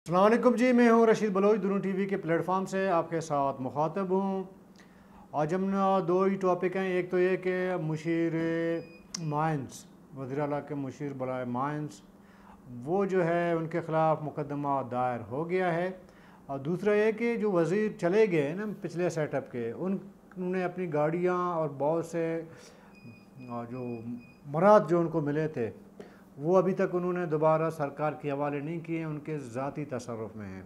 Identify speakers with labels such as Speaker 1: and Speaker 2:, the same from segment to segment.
Speaker 1: अस्सलाम वालेकुम जी, मैं हूं रशीद बलोच। दोनों टीवी के प्लेटफॉर्म से आपके साथ मुखातब हूं। आज हम दो ही टॉपिक हैं। एक तो ये कि मुशीर माइंस, वज़ीर आला के मुशीर बराए माइंस, वो जो है उनके ख़िलाफ़ मुकदमा दायर हो गया है। और दूसरा ये कि जो वज़ीर चले गए हैं ना पिछले सेटअप के, उन्होंने अपनी गाड़ियाँ और बहुत से जो मराद जो उनको मिले थे वो अभी तक उन्होंने दोबारा सरकार के हवाले नहीं किए, उनके ज़ाती तसर्रुफ़ में हैं।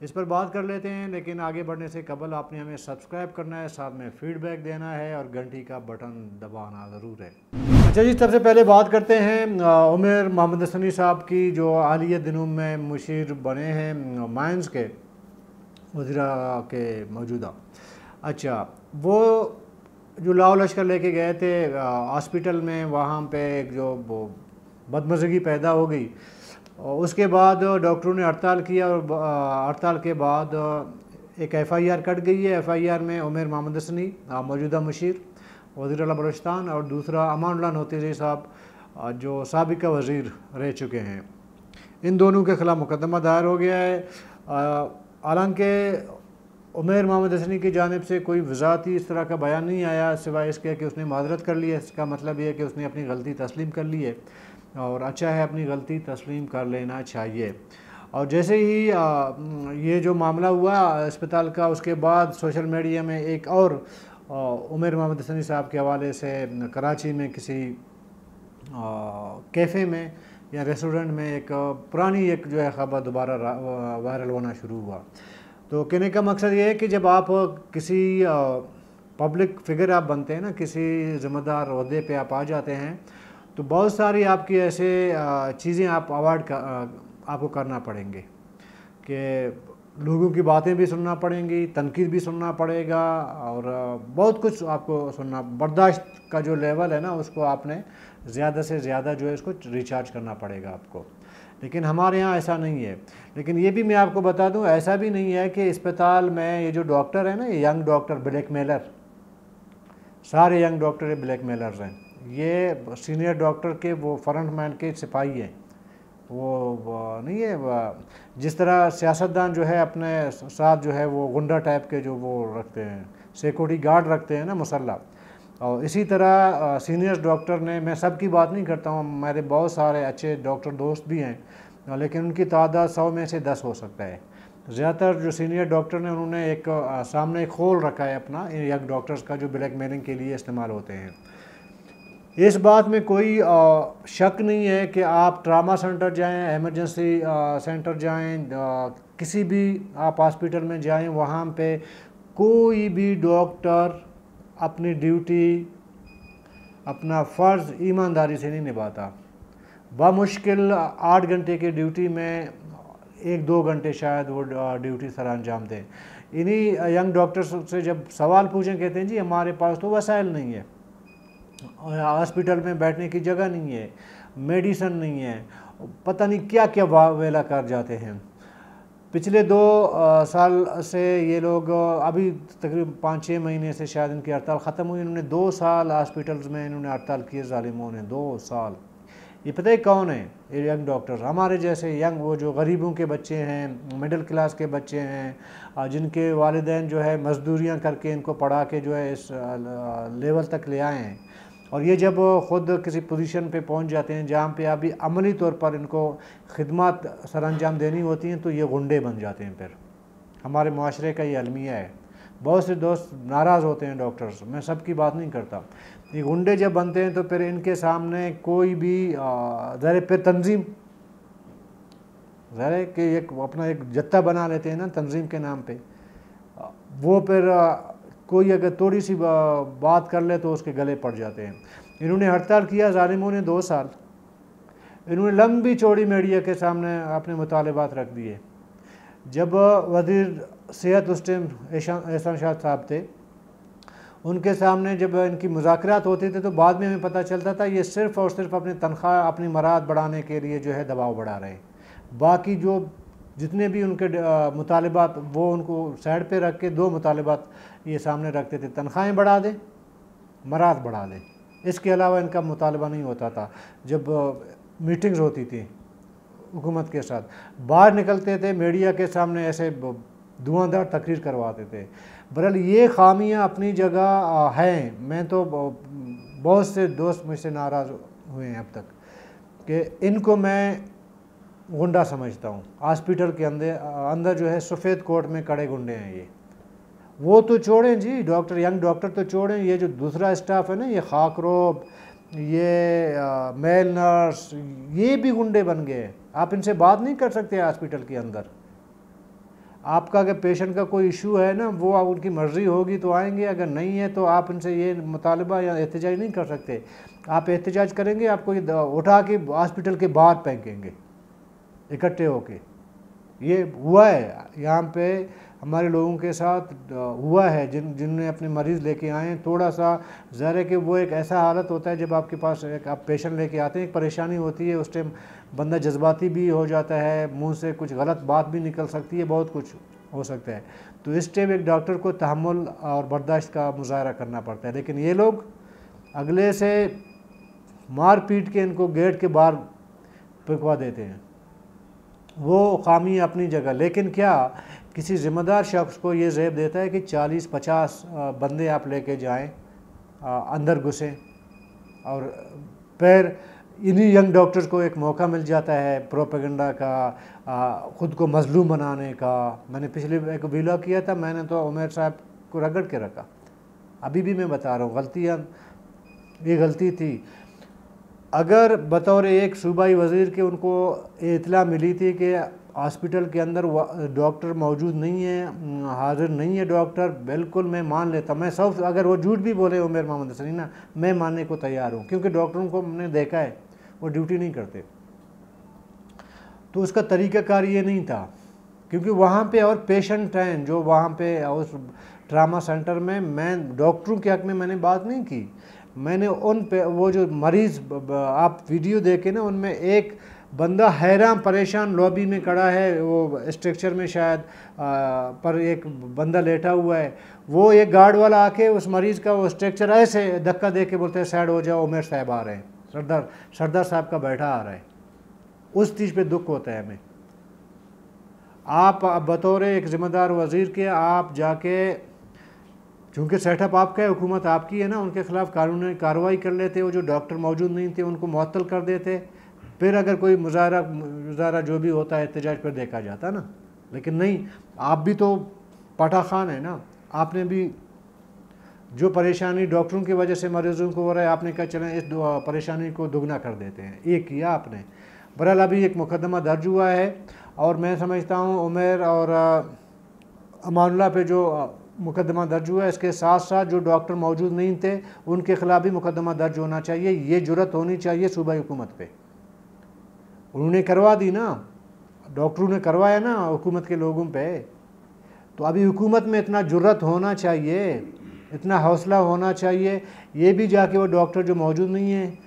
Speaker 1: इस पर बात कर लेते हैं, लेकिन आगे बढ़ने से कबल आपने हमें सब्सक्राइब करना है, साथ में फ़ीडबैक देना है और घंटी का बटन दबाना ज़रूर है। अच्छा जी, सबसे पहले बात करते हैं उमर मोहम्मद हसनी साहब की, जो हालिया दिनों में मुशीर बने हैं माइंस के, वज़ीरा के मौजूदा। अच्छा, वो जो लाओ लश्कर लेके गए थे हॉस्पिटल में, वहाँ पे एक जो वो बदमज़गी पैदा हो गई और उसके बाद डॉक्टरों ने हड़ताल किया और हड़ताल के बाद एक एफ़आईआर कट गई है। एफ़आईआर में उमर मोहम्मद हसनी मौजूदा मुशीर वज़ीर आला बलूचिस्तान और दूसरा अमानुल्लाह नौतिज़ई साहब जो साबिका वज़ीर रह चुके हैं, इन दोनों के ख़िलाफ़ मुकदमा दायर हो गया है। हालांकि उमर मोहम्मद हसनी की जानिब से कोई वज़ाती इस तरह का बयान नहीं आया, सिवाय इसके कि उसने माज़रत कर ली है। इसका मतलब ये है कि उसने अपनी गलती तस्लीम कर ली है और अच्छा है, अपनी गलती तस्लीम कर लेना चाहिए। और जैसे ही ये जो मामला हुआ अस्पताल का, उसके बाद सोशल मीडिया में एक और उमर मोहम्मद हसनी साहब के हवाले से कराची में किसी कैफ़े में या रेस्टोरेंट में एक पुरानी एक जो है ख़बर दोबारा वायरल होना शुरू हुआ। तो कहने का मकसद ये है कि जब आप किसी पब्लिक फिगर आप बनते हैं ना, किसी ज़िम्मेदार ओहदे पे आप आ जाते हैं, तो बहुत सारी आपकी ऐसे चीज़ें आप आपको करना पड़ेंगे कि लोगों की बातें भी सुनना पड़ेंगी, तनकीद भी सुनना पड़ेगा और बहुत कुछ आपको सुनना, बर्दाश्त का जो लेवल है ना उसको आपने ज़्यादा से ज़्यादा जो है इसको रिचार्ज करना पड़ेगा आपको। लेकिन हमारे यहाँ ऐसा नहीं है। लेकिन ये भी मैं आपको बता दूँ, ऐसा भी नहीं है कि अस्पताल में ये जो डॉक्टर है ना, ये यंग डॉक्टर ब्लैकमेलर, सारे यंग डॉक्टर ये ब्लैकमेलर्स हैं। ये सीनियर डॉक्टर के वो फ्रंट मैन के सिपाही हैं। वो नहीं है जिस तरह सियासतदान जो है अपने साथ जो है वो गुंडा टाइप के जो वो रखते हैं, सिक्योरिटी गार्ड रखते हैं ना मुसल्ला, और इसी तरह सीनियर डॉक्टर ने, मैं सब की बात नहीं करता हूँ, मेरे बहुत सारे अच्छे डॉक्टर दोस्त भी हैं, लेकिन उनकी तादाद 100 में से 10 हो सकता है। ज़्यादातर जो सीनियर डॉक्टर ने उन्होंने एक सामने खोल रखा है अपना यंग डॉक्टर्स का, जो ब्लैकमेलिंग के लिए इस्तेमाल होते हैं। इस बात में कोई शक नहीं है कि आप ट्रामा सेंटर जाएं, इमरजेंसी सेंटर जाएं, किसी भी आप हॉस्पिटल में जाएं, वहाँ पे कोई भी डॉक्टर अपनी ड्यूटी, अपना फ़र्ज़ ईमानदारी से नहीं निभाता। बामुश्किल 8 घंटे की ड्यूटी में 1-2 घंटे शायद वो ड्यूटी सर अंजाम दें। इन्हीं यंग डॉक्टर्स से जब सवाल पूछें, कहते हैं जी हमारे पास तो वसाइल नहीं है, हॉस्पिटल में बैठने की जगह नहीं है, मेडिसन नहीं है, पता नहीं क्या क्या वावेला कर जाते हैं। पिछले 2 साल से ये लोग, अभी तकरीबन 5-6 महीने से शायद इनकी हड़ताल ख़त्म हुई, इन्होंने 2 साल हॉस्पिटल्स में इन्होंने हड़ताल की, ज़ालिमों ने 2 साल। ये पता है कौन है? ये यंग डॉक्टर्स, हमारे जैसे यंग, वो जो गरीबों के बच्चे हैं, मिडिल क्लास के बच्चे हैं, जिनके वालिदैन जो है मज़दूरियाँ करके इनको पढ़ा के जो है इस लेवल तक ले आए हैं। और ये जब ख़ुद किसी पोजीशन पे पहुंच जाते हैं जहाँ पे अभी अमली तौर पर इनको खिदमत सर अंजाम देनी होती हैं, तो ये गुंडे बन जाते हैं। फिर हमारे माशरे का ये अलमिया है। बहुत से दोस्त नाराज़ होते हैं डॉक्टर्स, मैं सब की बात नहीं करता। ये गुंडे जब बनते हैं तो फिर इनके सामने कोई भी ज़रा फिर तंजीम, ज़रा कि एक अपना एक जत्था बना लेते हैं ना तंजीम के नाम पे, वो फिर कोई अगर थोड़ी सी बात कर ले तो उसके गले पड़ जाते हैं। इन्होंने हड़ताल किया ज़ालिमों ने 2 साल, इन्होंने लंबी चौड़ी मीडिया के सामने अपने मुतालबात रख दिए। जब वज़ीर सेहत उस टाइम एहसान शाह साहब थे, उनके सामने जब इनकी मुज़ाकरात होते थे तो बाद में हमें पता चलता था ये सिर्फ़ और सिर्फ अपनी तनख्वाह, अपनी मराद बढ़ाने के लिए जो है दबाव बढ़ा रहे हैं। बाकी जो जितने भी उनके मुतालबात, वो उनको साइड पे रख के 2 मुतालबात ये सामने रखते थे, तनख्वाहें बढ़ा दें, मराद बढ़ा दें। इसके अलावा इनका मुतालबा नहीं होता था। जब मीटिंग्स होती थी हुकूमत के साथ, बाहर निकलते थे मीडिया के सामने ऐसे धुआंधार तकरीर करवाते थे। बहरहाल ये खामियां अपनी जगह हैं। मैं तो बहुत से दोस्त मुझसे नाराज़ हुए हैं अब तक कि इनको मैं गुंडा समझता हूँ। हॉस्पिटल के अंदर जो है सफ़ेद कोट में कड़े गुंडे हैं ये। वो तो छोड़ें जी, डॉक्टर, यंग डॉक्टर तो छोड़ें, ये जो दूसरा स्टाफ है ना, ये खाकरोब, ये मेल नर्स, ये भी गुंडे बन गए। आप इनसे बात नहीं कर सकते हॉस्पिटल के अंदर। आपका अगर पेशेंट का कोई इशू है ना, वो आप उनकी मर्ज़ी होगी तो आएंगे, अगर नहीं है तो आप उनसे ये मुतालबा या एहतजाज नहीं कर सकते। आप एहतजाज करेंगे, आपको ये उठा के हॉस्पिटल के बाहर फेंकेंगे इकट्ठे होके। ये हुआ है यहाँ पे हमारे लोगों के साथ हुआ है, जिनने अपने मरीज़ लेके आए हैं। थोड़ा सा ज़ाहिर है कि वो एक ऐसा हालत होता है जब आपके पास एक आप पेशेंट लेके आते हैं, एक परेशानी होती है, उस टाइम बंदा जज्बाती भी हो जाता है, मुंह से कुछ गलत बात भी निकल सकती है, बहुत कुछ हो सकता है। तो इस टाइम एक डॉक्टर को तहम्मुल और बर्दाश्त का मुजाहरा करना पड़ता है। लेकिन ये लोग अगले से मार पीट के इनको गेट के बाहर फेंकवा देते हैं। वो खामी अपनी जगह, लेकिन क्या किसी ज़िम्मेदार शख्स को ये ज़ेब देता है कि 40-50 बंदे आप लेके जाएं, अंदर घुसें, और फिर इन्हीं यंग डॉक्टर्स को एक मौका मिल जाता है प्रोपेगेंडा का, ख़ुद को मजलूम बनाने का। मैंने पिछले एक व्लॉग किया था, मैंने तो उमर साहब को रगड़ के रखा। अभी भी मैं बता रहा हूँ, गलतियाँ, ये गलती थी। अगर बतौर एक सूबाई वज़ीर के उनको इत्तला मिली थी कि हॉस्पिटल के अंदर डॉक्टर मौजूद नहीं है, हाजिर नहीं है डॉक्टर, बिल्कुल मैं मान लेता। मैं सब, अगर वो झूठ भी बोले उमर मोहम्मद हसनी ना, मैं मानने को तैयार हूँ, क्योंकि डॉक्टरों को हमने देखा है वो ड्यूटी नहीं करते। तो उसका तरीक़ाकार ये नहीं था, क्योंकि वहाँ पे और पेशेंट हैं जो वहाँ पे उस ट्रामा सेंटर में, मैं डॉक्टरों के हक़ में मैंने बात नहीं की। मैंने उन पे वो जो मरीज़ आप वीडियो देखे ना, उनमें एक बंदा हैरान परेशान लॉबी में खड़ा है, वो स्ट्रक्चर में शायद पर एक बंदा लेटा हुआ है। वो एक गार्ड वाला आके उस मरीज़ का वो स्ट्रक्चर ऐसे धक्का दे के बोलते हैं साइड हो जाओ, उमर साहब आ रहे हैं, सरदार साहब का बैठा आ रहा है। उस चीज़ पे दुख होता है हमें। आप बतौर एक ज़िम्मेदार वज़ीर के आप जाके, चूँकि सेटअप आपका है, हुकूमत आपकी है ना, उनके ख़िलाफ़ कानूनी कार्रवाई कर लेते। वो जो डॉक्टर मौजूद नहीं थे उनको मुअत्तल कर देते, फिर अगर कोई मुजाहरा जो भी होता है एहतजाज पर देखा जाता ना। लेकिन नहीं, आप भी तो पटा खान है ना, आपने भी जो परेशानी डॉक्टरों की वजह से मरीजों को हो रहा है, आपने कहा चलें इस परेशानी को दुगना कर देते हैं, ये किया आपने। बहरहाल अभी एक मुकदमा दर्ज हुआ है, और मैं समझता हूँ उमर और अमानुल्लाह पे जो मुकदमा दर्ज हुआ है, इसके साथ साथ जो डॉक्टर मौजूद नहीं थे उनके खिलाफ भी मुकदमा दर्ज होना चाहिए। ये जुर्रत होनी चाहिए सूबाई हुकूमत पे। उन्होंने करवा दी ना, डॉक्टरों ने करवाया ना हुकूमत के लोगों पे। तो अभी हुकूमत में इतना जुर्रत होना चाहिए, इतना हौसला होना चाहिए। ये भी जाके वो डॉक्टर जो मौजूद नहीं है,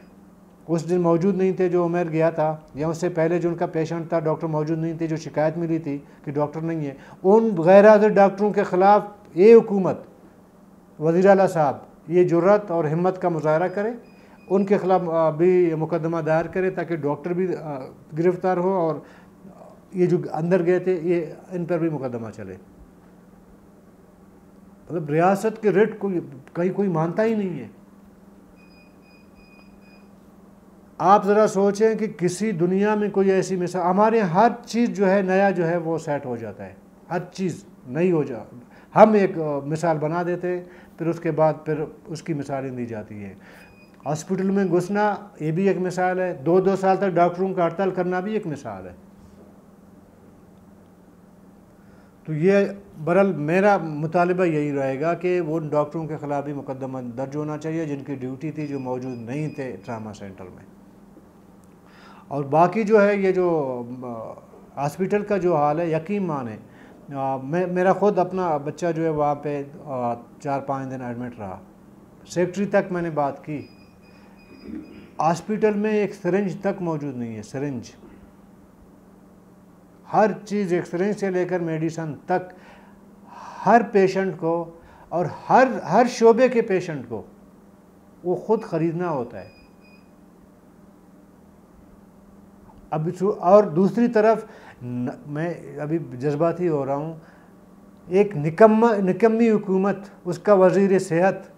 Speaker 1: उस दिन मौजूद नहीं थे जो उमर गया था, या उससे पहले जो उनका पेशेंट था डॉक्टर मौजूद नहीं थे, जो शिकायत मिली थी कि डॉक्टर नहीं है, उन गैर हाज़िर डॉक्टरों के ख़िलाफ़ ये हुकूमत, वज़ीर आला साहब ये जुर्रत और हिम्मत का मुजाहरा करे, उनके ख़िलाफ़ भी मुकदमा दायर करे, ताकि डॉक्टर भी गिरफ़्तार हो और ये जो अंदर गए थे ये इन पर भी मुकदमा चले। मतलब रियासत के रेट कोई मानता ही नहीं है। आप ज़रा सोचें कि किसी दुनिया में कोई ऐसी मिसाल, हमारे यहाँ हर चीज़ जो है नया जो है वो सेट हो जाता है, हर चीज़ नई हो जा, हम एक मिसाल बना देते हैं, फिर उसके बाद फिर उसकी मिसालें दी जाती हैं। हॉस्पिटल में घुसना ये भी एक मिसाल है, 2-2 साल तक डॉक्टरों का हड़ताल करना भी एक मिसाल है। तो ये बहरहाल मेरा मुतालिबा यही रहेगा कि वो डॉक्टरों के ख़िलाफ़ भी मुकदमा दर्ज होना चाहिए जिनकी ड्यूटी थी, जो मौजूद नहीं थे ट्रामा सेंटर में। और बाकी जो है ये जो हॉस्पिटल का जो हाल है, यकीन माने, मेरा ख़ुद अपना बच्चा जो है वहाँ पे 4-5 दिन एडमिट रहा। सेक्रेटरी तक मैंने बात की, हॉस्पिटल में एक सिरिंज तक मौजूद नहीं है। सिरिंज, हर चीज़, एक सिरिंज से लेकर मेडिसन तक, हर पेशेंट को और हर शोबे के पेशेंट को वो ख़ुद ख़रीदना होता है। और दूसरी तरफ मैं अभी जज्बाती हो रहा हूँ, एक निकम्मी हुकूमत, उसका वज़ीर सेहत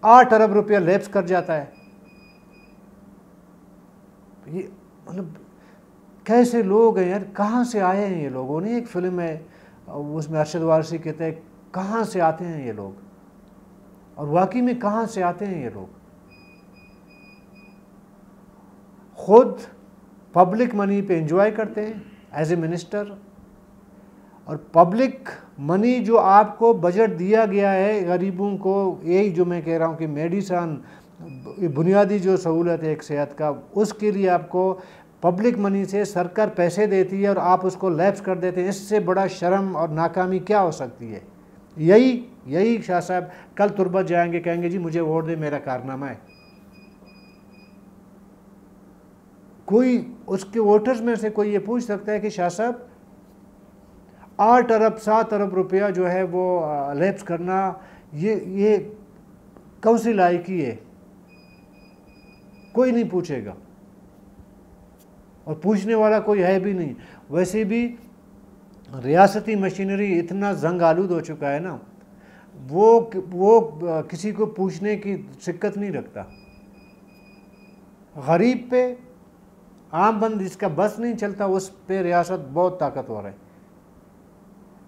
Speaker 1: 8 अरब रुपया लैप्स कर जाता है। ये मतलब कैसे लोग हैं यार, कहाँ से आए हैं ये लोग? नहीं, एक फिल्म है उसमें अरशद वारसी कहते हैं कहाँ से आते हैं ये लोग, और वाकई में कहाँ से आते हैं ये लोग? खुद पब्लिक मनी पे एंजॉय करते हैं एज ए मिनिस्टर, और पब्लिक मनी जो आपको बजट दिया गया है गरीबों को, यही जो मैं कह रहा हूँ कि मेडिसन, बुनियादी जो सहूलत है एक सेहत का, उसके लिए आपको पब्लिक मनी से सरकार पैसे देती है और आप उसको लैप्स कर देते हैं। इससे बड़ा शर्म और नाकामी क्या हो सकती है? यही शाह साहब कल तुरबत जाएंगे, कहेंगे जी मुझे वोट दे, मेरा कारनामा है। कोई उसके वोटर्स में से कोई ये पूछ सकता है कि शाह साहब 8 अरब 7 अरब रुपया जो है वो लैप्स करना, ये कौन सी लायकी है? कोई नहीं पूछेगा, और पूछने वाला कोई है भी नहीं। वैसे भी रियासती मशीनरी इतना जंग आलूद हो चुका है ना, वो किसी को पूछने की शिक्कत नहीं रखता। गरीब पे, आम बंद जिसका बस नहीं चलता, उस पे रियासत बहुत ताकतवर है।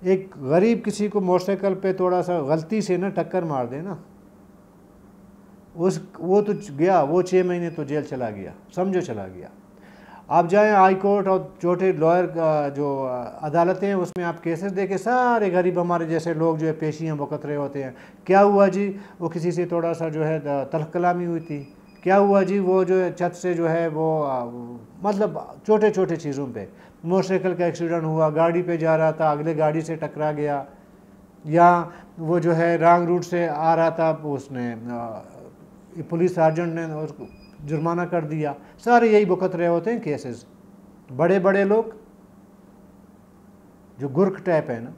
Speaker 1: एक गरीब किसी को मोटरसाइकिल पे थोड़ा सा गलती से ना टक्कर मार दे ना, वो तो गया, वो 6 महीने तो जेल चला गया, समझो चला गया। आप जाएं हाई कोर्ट और छोटे लॉयर जो अदालतें हैं, उसमें आप केसेस देखे, सारे गरीब हमारे जैसे लोग जो है पेशियाँ भुगत रहे होते हैं। क्या हुआ जी? वो किसी से थोड़ा सा जो है तल्ख कलामी हुई थी। क्या हुआ जी? वो जो है छत से जो है वो मतलब छोटे छोटे चीज़ों पे, मोटरसाइकिल का एक्सीडेंट हुआ, गाड़ी पे जा रहा था, अगले गाड़ी से टकरा गया, या वो जो है रॉन्ग रूट से आ रहा था, उसने पुलिस सर्जेंट ने उसको जुर्माना कर दिया। सारे यही भुगत रहे होते हैं केसेस। बड़े बड़े लोग जो गुर्ख टाइप है ना,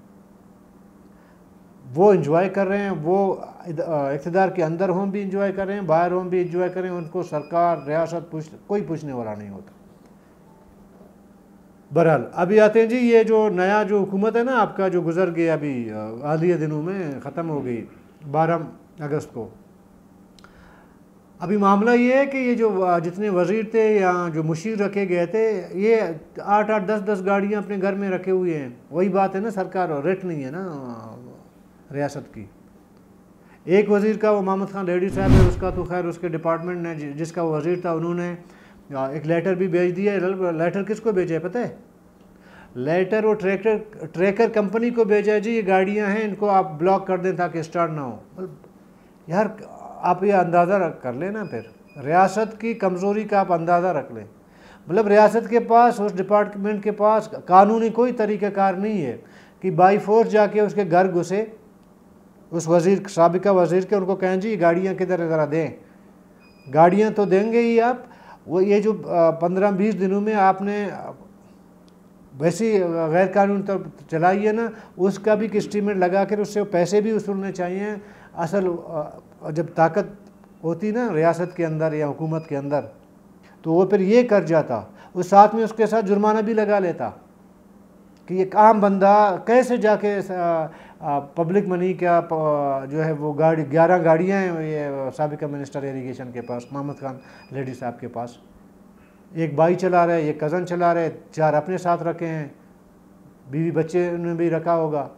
Speaker 1: वो एंजॉय कर रहे हैं, वो इक़्तिदार के अंदर हों भी एंजॉय कर रहे हैं, बाहर हों भी एंजॉय कर रहे हैं। उनको सरकार, रियासत कोई पूछने वाला नहीं होता। बहरहाल अभी आते हैं जी, ये जो नया जो हुकूमत है ना आपका, जो गुजर गया अभी हालिया दिनों में, ख़त्म हो गई 12 अगस्त को। अभी मामला ये है कि ये जो जितने वज़ीर थे या जो मुशीर रखे गए थे, ये 8-8 10-10 गाड़ियाँ अपने घर में रखे हुए हैं। वही बात है ना, सरकार रेट नहीं है ना रियासत की। एक वज़ीर का, वो मोहम्मद खान रेड्डी साहब है, उसका तो खैर उसके डिपार्टमेंट ने, जिसका वो वज़ीर था, उन्होंने एक लेटर भी भेज दिया। लेटर किसको भेजा है पता है? लेटर वो ट्रैकर कंपनी को भेजा है जी, ये गाड़ियाँ हैं, इनको आप ब्लॉक कर दें ताकि स्टार्ट ना हो। यार आप ये अंदाज़ा कर लें ना, फिर रियासत की कमज़ोरी का आप अंदाज़ा रख लें। मतलब रियासत के पास, उस डिपार्टमेंट के पास कानूनी कोई तरीक़ाकार नहीं है कि बाई फोर्स जाके उसके घर घुसे, उस वज़ीर, साबिका वज़ीर के, उनको कहें जी गाड़ियाँ किधर ज़रा दें। गाड़ियाँ तो देंगे ही आप, वो ये जो 15-20 दिनों में आपने वैसी गैर कानून तो चलाई है ना, उसका भी एस्टीमेट लगा कर उससे पैसे भी वसूलने चाहिए। असल जब ताकत होती ना रियासत के अंदर या हुकूमत के अंदर, तो वो फिर ये कर जाता, उस साथ में उसके साथ जुर्माना भी लगा लेता कि एक आम बंदा कैसे जाके पब्लिक मनी का जो है वो 11 गाड़ियाँ हैं ये साबिका मिनिस्टर इरिगेशन के पास, मोहम्मद खान रेड्डी साहब के पास, एक भाई चला रहे, एक कज़न चला रहे, 4 अपने साथ रखे हैं, बीवी बच्चे ने भी रखा होगा।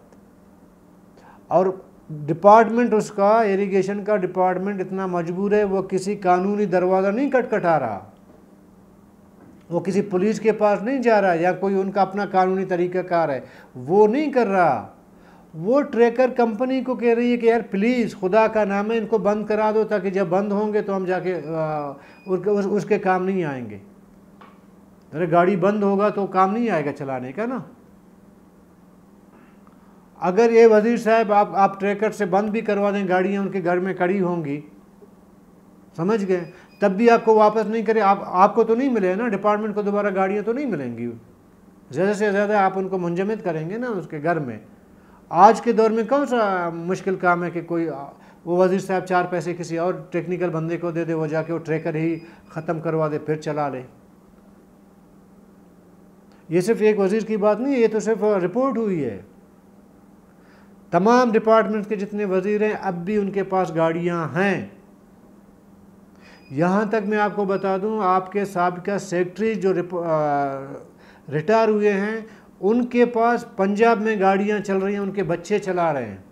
Speaker 1: और डिपार्टमेंट उसका, इरिगेशन का डिपार्टमेंट इतना मजबूर है, वो किसी कानूनी दरवाज़ा नहीं खटखटा रहा, वो किसी पुलिस के पास नहीं जा रहा, या कोई उनका अपना कानूनी तरीक़ाकार है वो नहीं कर रहा। वो ट्रैकर कंपनी को कह रही है कि यार प्लीज़ खुदा का नाम है इनको बंद करा दो, ताकि जब बंद होंगे तो हम जाके उसके काम नहीं आएंगे। अरे गाड़ी बंद होगा तो काम नहीं आएगा चलाने का ना। अगर ये वज़ीर साहब आप ट्रैकर से बंद भी करवा दें, गाड़ियाँ उनके घर में खड़ी होंगी, समझ गए, तब भी आपको वापस नहीं करे, आपको तो नहीं मिले ना, डिपार्टमेंट को दोबारा गाड़ियाँ तो नहीं मिलेंगी। ज़्यादा से ज़्यादा आप उनको मुंजमद करेंगे ना उसके घर में। आज के दौर में कौन सा मुश्किल काम है कि कोई वो वज़ीर साहब 4 पैसे किसी और टेक्निकल बंदे को दे दे, वो जाके वो ट्रैकर ही ख़त्म करवा दे, फिर चला ले। ये सिर्फ एक वज़ीर की बात नहीं है, ये तो सिर्फ रिपोर्ट हुई है। तमाम डिपार्टमेंट के जितने वज़ीर हैं अब भी उनके पास गाड़ियां हैं। यहाँ तक मैं आपको बता दूं, आपके साबिका सेक्रेटरी जो रिटायर हुए हैं उनके पास पंजाब में गाड़ियां चल रही हैं, उनके बच्चे चला रहे हैं।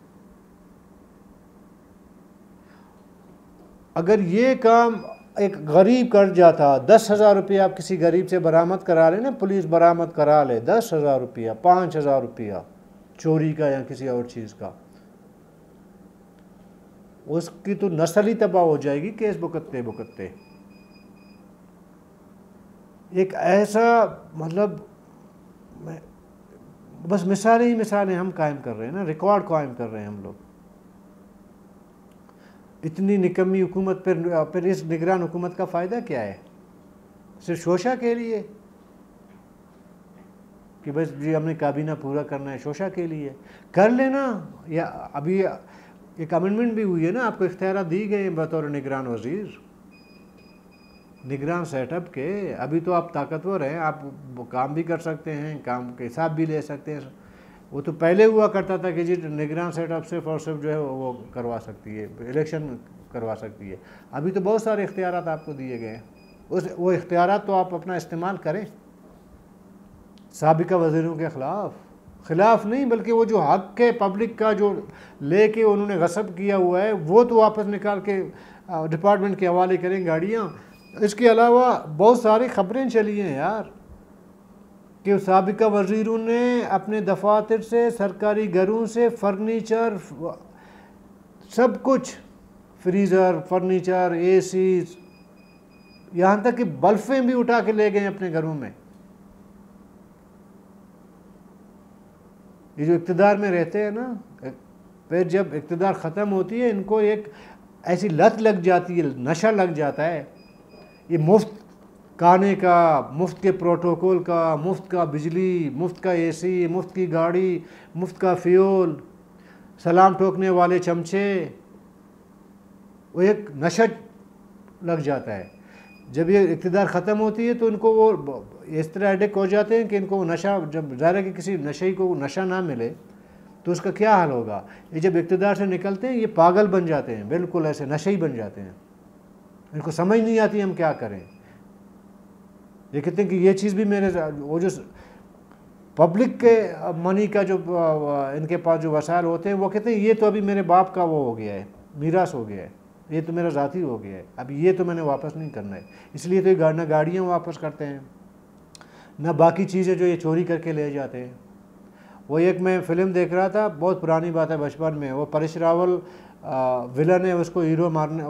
Speaker 1: अगर ये काम एक गरीब कर जाता, 10,000 रुपया आप किसी गरीब से बरामद करा ले ना, पुलिस बरामद करा ले 10,000 रुपया, 5,000 रुपया चोरी का या किसी और चीज़ का, उसकी तो नस्ल ही तबाह हो जाएगी केस बुकते बुकते। एक ऐसा मतलब बस मिसालें ही मिसालें हम कायम कर रहे हैं ना, रिकॉर्ड कायम कर रहे हैं हम लोग। इतनी निकम्मी हुकूमत फिर इस निगरान हुकूमत का फ़ायदा क्या है? सिर्फ शोशा के लिए कि बस जी हमने काबीना पूरा करना है, शोशा के लिए कर लेना। या अभी एक अमेंडमेंट भी हुई है ना, आपको इख्तियार दी गए बतौर निगरान वज़ीर, निगरान सेटअप के। अभी तो आप ताकतवर हैं, आप काम भी कर सकते हैं, काम के हिसाब भी ले सकते हैं। वो तो पहले हुआ करता था कि जी निगरान सेटअप सिर्फ और सिर्फ जो है वो करवा सकती है, इलेक्शन करवा सकती है। अभी तो बहुत सारे इख्तियारात आपको दिए गए हैं, वो इख्तियारात तो आप अपना इस्तेमाल करें साबिका वज़ीरों के ख़िलाफ़ नहीं, बल्कि वो जो हक़ है पब्लिक का जो लेके उन्होंने गसब किया हुआ है वो तो वापस निकाल के डिपार्टमेंट के हवाले करें गाड़ियाँ। इसके अलावा बहुत सारी ख़बरें चली हैं यार कि साबिका वज़ीरों ने अपने दफातर से, सरकारी घरों से फर्नीचर, सब कुछ, फ्रीज़र, फर्नीचर, AC, यहाँ तक कि बल्फ़ें भी उठा के ले गए अपने घरों में। ये जो इक़्तिदार में रहते हैं ना, फिर जब इक़्तिदार ख़त्म होती है इनको एक ऐसी लत लग जाती है, नशा लग जाता है। ये मुफ्त खाने का, मुफ्त के प्रोटोकॉल का, मुफ्त का बिजली, मुफ्त का AC, मुफ्त की गाड़ी, मुफ्त का फ्यूल, सलाम ठोकने वाले चमचे, वो एक नशा लग जाता है। जब ये इक़्तिदार ख़त्म होती है तो इनको वो इस तरह एडिक्ट हो जाते हैं कि इनको वो नशा, जब ज़ाहिर है कि किसी नशे को नशा ना मिले तो उसका क्या हाल होगा। ये जब इक़्तिदार से निकलते हैं ये पागल बन जाते हैं, बिल्कुल ऐसे नशे ही बन जाते हैं। इनको समझ नहीं आती हम क्या करें। ये कहते हैं कि ये चीज़ भी मेरे, वो जो पब्लिक के मनी का जो इनके पास जो वसाइल होते हैं वो कहते हैं ये तो अभी मेरे बाप का वो हो गया है, मीरास हो गया है, ये तो मेरा ज़ाती हो गया है, अब ये तो मैंने वापस नहीं करना है। इसलिए तो ये ना गाड़ियाँ वापस करते हैं ना बाकी चीज़ें जो ये चोरी करके ले जाते हैं। वो एक मैं फ़िल्म देख रहा था, बहुत पुरानी बात है, बचपन में, वो परेश रावल विलन है, उसको हीरो मारने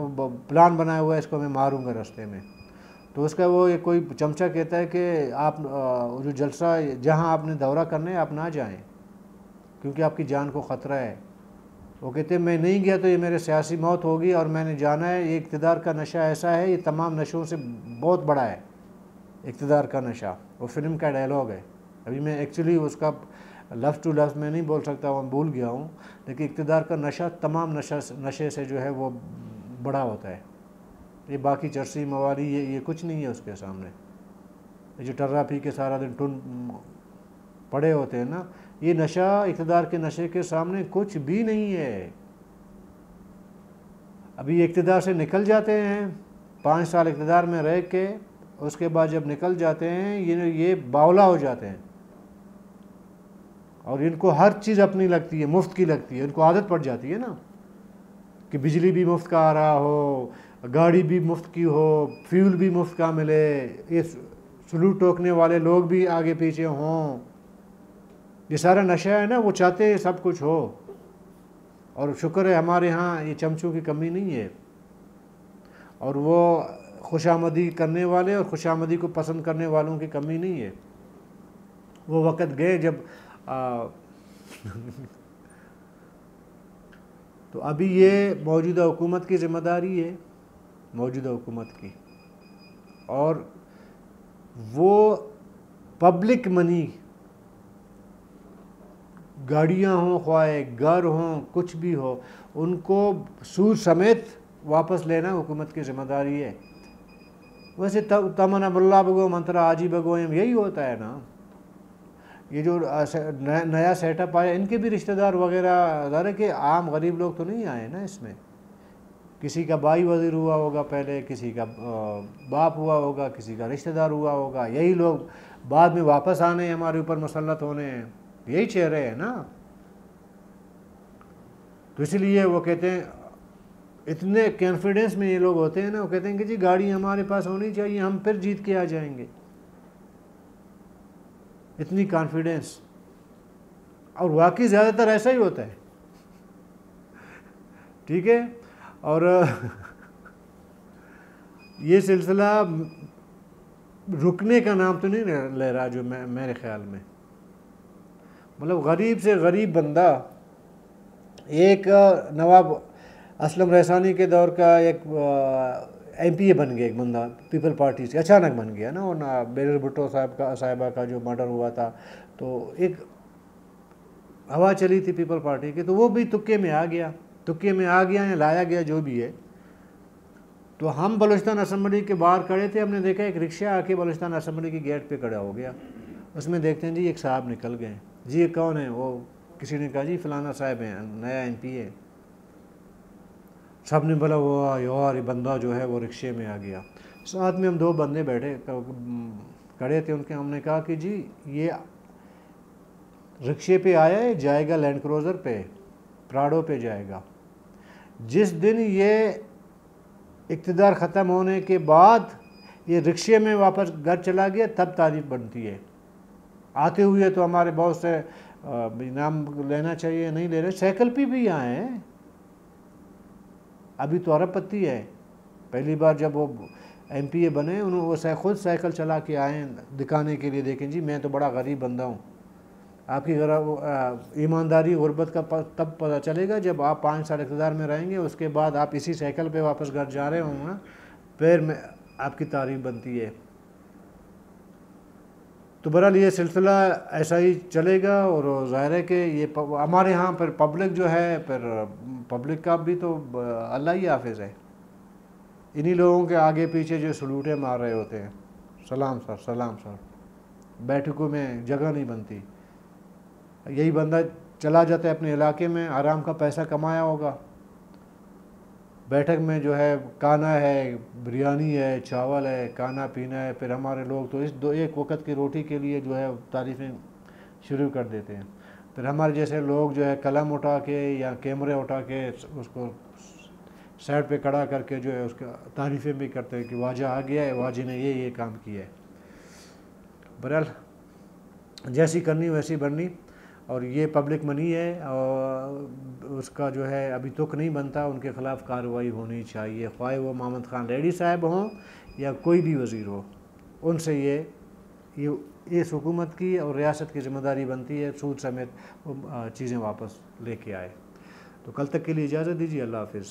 Speaker 1: प्लान बनाया हुआ है, इसको मैं मारूंगा रास्ते में। तो उसका वो एक कोई चमचा कहता है कि आप जो जलसा जहां आपने दौरा करना है आप ना जाएं क्योंकि आपकी जान को ख़तरा है। वो कहते हैं मैं नहीं गया तो ये मेरे सियासी मौत होगी और मैंने जाना है। ये इक़्तिदार का नशा ऐसा है, ये तमाम नशों से बहुत बड़ा है इक़्तिदार का नशा। वो फिल्म का डायलॉग है। अभी मैं एक्चुअली उसका लफ्ज़ टू लफ्ज़ मैं नहीं बोल सकता, वो भूल गया हूँ, लेकिन इक़्तिदार का नशा तमाम नशे से जो है वो बड़ा होता है। ये बाकी चरसी मवाली ये कुछ नहीं है उसके सामने। ये जो टर्रा पी के सारा दिन टुन पड़े होते हैं ना, ये नशा इक़्तिदार के नशे के सामने कुछ भी नहीं है। अभी इक़्तिदार से निकल जाते हैं, 5 साल इक़्तिदार में रह के उसके बाद जब निकल जाते हैं ये बावला हो जाते हैं और इनको हर चीज़ अपनी लगती है, मुफ्त की लगती है। इनको आदत पड़ जाती है ना कि बिजली भी मुफ्त का आ रहा हो, गाड़ी भी मुफ्त की हो, फ्यूल भी मुफ्त का मिले, ये सलूट टोकने वाले लोग भी आगे पीछे हों। ये सारा नशा है ना, वो चाहते हैं सब कुछ हो। और शुक्र है हमारे यहाँ ये चमचों की कमी नहीं है। और वो खुशामदी करने वाले और खुशामदी को पसंद करने वालों की कमी नहीं है। वो वक़्त गए जब तो अभी ये मौजूदा हुकूमत की ज़िम्मेदारी है, मौजूदा हुकूमत की। और वो पब्लिक मनी, गाड़ियाँ हों, ख्वाए घर हों, कुछ भी हो, उनको सूद समेत वापस लेना हुकूमत की ज़िम्मेदारी है। वैसे तमन्ना बल्ला बगो मंत्रा आजी बगो यही होता है ना। ये जो नया सेटअप आया, इनके भी रिश्तेदार वगैरह, ज़ाहिर है कि आम गरीब लोग तो नहीं आए ना इसमें। किसी का भाई वज़ीर हुआ होगा पहले, किसी का बाप हुआ होगा, किसी का रिश्तेदार हुआ होगा, यही लोग बाद में वापस आने हैं, हमारे ऊपर मुसल्लत होने हैं, यही चेहरे हैं ना। तो इसलिए वो कहते हैं, इतने कॉन्फिडेंस में ये लोग होते हैं ना, वो कहते हैं कि जी गाड़ी हमारे पास होनी चाहिए, हम फिर जीत के आ जाएंगे, इतनी कॉन्फिडेंस। और वाकई ज़्यादातर ऐसा ही होता है, ठीक है। और ये सिलसिला रुकने का नाम तो नहीं ले रहा, जो मेरे ख्याल में, मतलब गरीब से गरीब बंदा, एक नवाब असलम रहसानी के दौर का एक MPA बन गया, एक बंदा पीपल पार्टी से अचानक बन गया ना, और ना बेनज़ीर भुट्टो साहिबा का जो मर्डर हुआ था, तो एक हवा चली थी पीपल पार्टी की, तो वो भी तुक्के में आ गया, या लाया गया, जो भी है। तो हम बलूचिस्तान असम्बली के बाहर खड़े थे, हमने देखा एक रिक्शा आके बलूचिस्तान असम्बली की गेट पे खड़ा हो गया। उसमें देखते हैं जी एक साहब निकल गए, जी ये कौन है? वो किसी ने कहा जी फलाना साहब हैं, नया MPA। सब ने बोला वो यार ये बंदा जो है वो रिक्शे में आ गया। साथ में हम 2 बंदे बैठे खड़े थे, उनके हमने कहा कि जी ये रिक्शे पे आया है, जाएगा लैंड क्रूज़र पे, प्राडो पे जाएगा। जिस दिन ये इक़्तिदार ख़त्म होने के बाद ये रिक्शे में वापस घर चला गया, तब तारीफ बनती है। आते हुए तो हमारे बहुत से नाम लेना चाहिए, नहीं ले रहे, साइकिल पे भी आए हैं। अभी तो अरबपति है, पहली बार जब वो MPA बने, उन्होंने वो खुद साइकिल चला के आए दिखाने के लिए, देखें जी मैं तो बड़ा गरीब बंदा हूँ। आपकी ईमानदारी गुर्बत का तब पता चलेगा जब आप 5 साल इक़्तिदार में रहेंगे, उसके बाद आप इसी साइकिल पे वापस घर जा रहे होंगे, फिर में आपकी तारीफ बनती है। तो बहरहाल ये सिलसिला ऐसा ही चलेगा, और ज़ाहिर है कि ये हमारे यहाँ पर पब्लिक जो है, फिर पब्लिक का भी तो अल्लाह ही हाफिज़ है। इन्हीं लोगों के आगे पीछे जो सलूटें मार रहे होते हैं, सलाम सर, सलाम सर, बैठकों में जगह नहीं बनती। यही बंदा चला जाता है अपने इलाके में, आराम का पैसा कमाया होगा, बैठक में जो है खाना है, बिरयानी है, चावल है, खाना पीना है, फिर हमारे लोग तो एक वक्त की रोटी के लिए जो है तारीफ़ें शुरू कर देते हैं। फिर हमारे जैसे लोग जो है कलम उठा के या कैमरे उठा के उसको साइड पे खड़ा करके जो है उसका तारीफ़ें भी करते हैं कि वाजा आ गया है, वाजी ने ये काम किया है। बहरहाल जैसी करनी वैसी बननी, और ये पब्लिक मनी है, और उसका जो है अभी तुक नहीं बनता, उनके ख़िलाफ़ कार्रवाई होनी चाहिए, ख्वाह वो मोहम्मद खान रेड्डी साहब हों या कोई भी वज़ीर हो। उनसे ये इस हुकूमत की और रियासत की ज़िम्मेदारी बनती है, सूद समेत चीज़ें वापस लेके आए। तो कल तक के लिए इजाज़त दीजिए, अल्लाह हाफ़िज़।